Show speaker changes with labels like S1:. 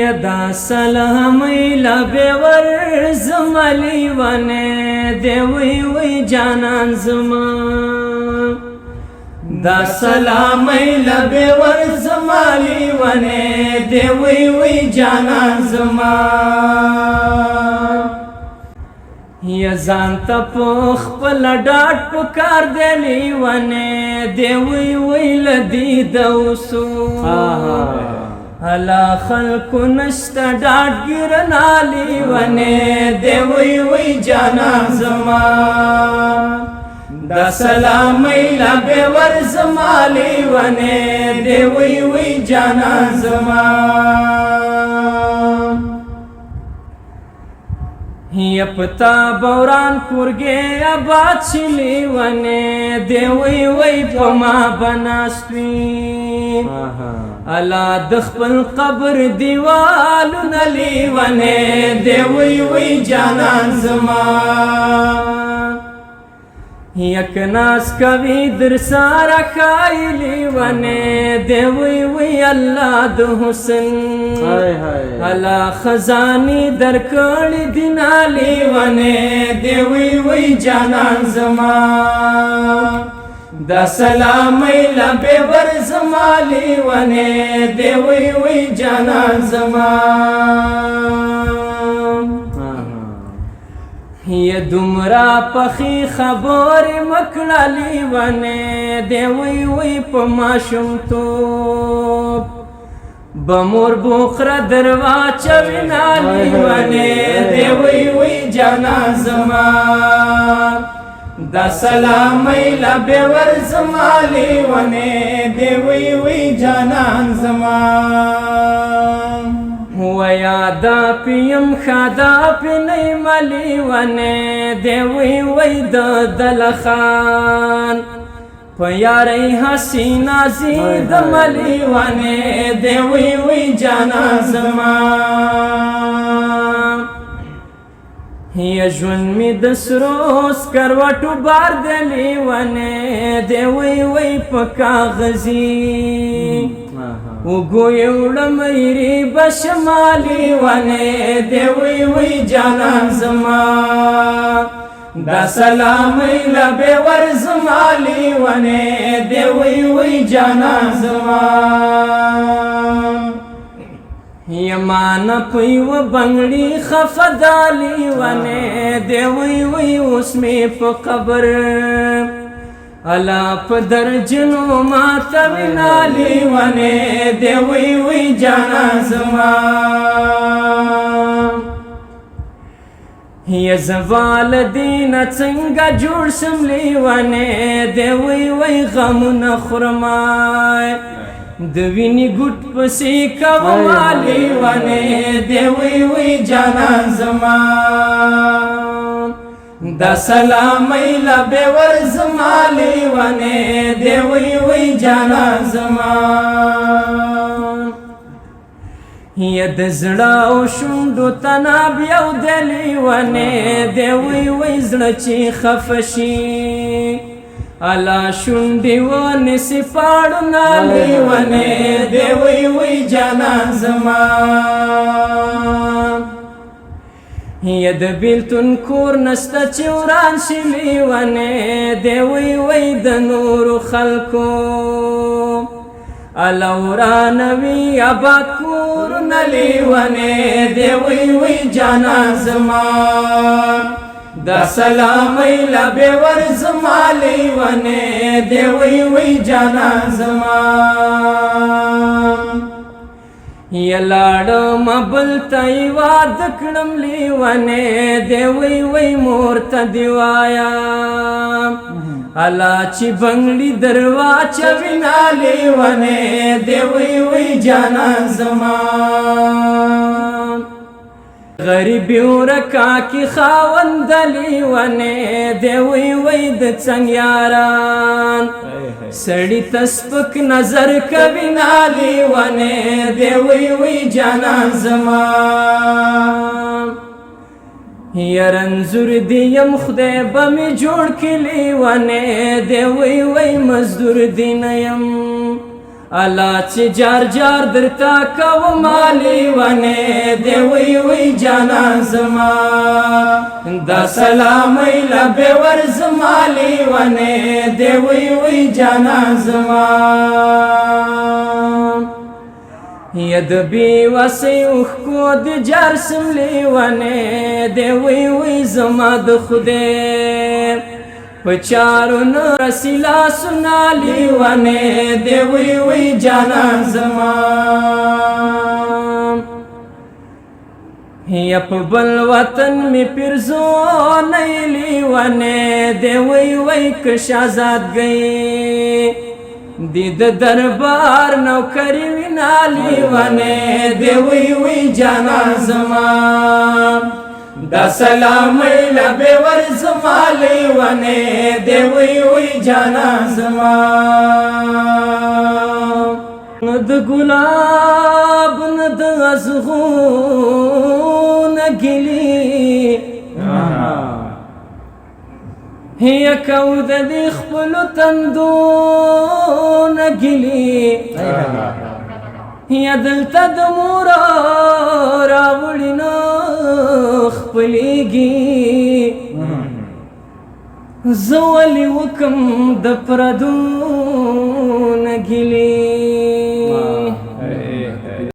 S1: یدا سلامی لبی ورزم لیوانه دی وی وی جانان زمان دا سلامی لبی ورزم لیوانه دی وی وی جانان زمان یا زانتا پوخ پل ڈاٹ پکار دی لیوانه دی وی وی لدی دوسو الا خلق نشتا ڈاٹ گرنا لیوانے دی وی وی جانا زمان دا سلامی لبی ورزما لیوانے دی وی وی جانا زمان یا پتا بوران کرگے آباد لیوانے دی وی وی پما بناستوی الا دخپل قبر دیوالو نلیوانے دی وی وی جانان زمان یک ناس کوي در سارا خائی لیوانے دی وی وی اللہ د حسن الا خزانی در کڑی دینا لیوانے دی وی وی جانان زمان دا سلامی لبی ورزما لیوانے دی وی وی جانان زمان یا دمرا پخی خبر مکڑا لیوانے دی وی وی پماشم تو بمور بخرا دروا چوینا لیوانے دی وی وی جانان زمان دا سلامی لبی ورزما لیوانے دی وی وی جانان زمان و یادا پیم خدا پی نیم لیوانے دی وی وی دلخان پیاری حسینہ زیدم لیوانے دی وی وی جانان زمان یا جون می دسروس کروٹو بار دی لیوانے دی وی وی پکاغذی وگوی اوڑم ایری بشما لیوانے دی وی وی جانان زمان دا سلامی لبی ورزما لیوانے دی وی وی جانان زمان یمان پیو بنگڑی خفدا لیوانے دی وی وی اس میں پا قبر الا پا درجنو ماتوینا لیوانے دی وی وی جانان زمان یا زوال دینا چنگا جوڑ سم لیوانے دی وی وی غم نخرمائی دوینی گوٹ پسی کوا لیوانے دی وی وی جانان زمان دا سلامی لبی ورزما لیوانے دی وی وی جانان زمان یا دزڑاو شندو تناب یو دی لیوانے دی وی وی زڑچی خفشی الا شندی ونی سپاڑنا لیوانے دی وی وی جانان زمان ید بیلتون کور نستا چوران شی لیوانے دی وی وی دنور خلکو الا ورانوی آباد کور نلیوانے دی وی وی جانان زمان دا سلامی لبی ورزما لیوانے دی وی وی جانان زمان یا لاڑم بلتا ایواد کڑم لیوانے دی وی وی مورتا دیوایا الا چی بنگلی دروا چوینا لیوانے دی وی وی جانان زمان غریبیو رکا کی خاوند لیوانے دی وی وی د چنگیاران سڑی تسپک نظر کبینا لیوانے دی وی وی جانان زمان یا رنزور دیم خدای بمی جوڑ کی لیوانے دی وی وی مزدور دی نیم الله چې جار جار درتا کومالی ونه دی وی وی جانا زما دا سلامي لبه ور زمالی ونه دی وی وی جانا زما ید بی وسی اخکو دی جار سملی ونه دی وی وی زما د خدای پچارو نرسیلا سنالی ونه دی وی وی جانا زما یا په بل وطن می پرزو نیلی ونه دی وی وی کش آزاد گئی دی د دربار نوکری وینالی ونه دی وی وی جانا زما دا سلامي لبه ور زمالی ونه دی وی وی جانا زما د ګلاب ند ازغون گلی هي کود دی خپل تندون گلی هي دلته د مور راوړینو خپلېږي زه ولې وکم د پردو نه ګیلې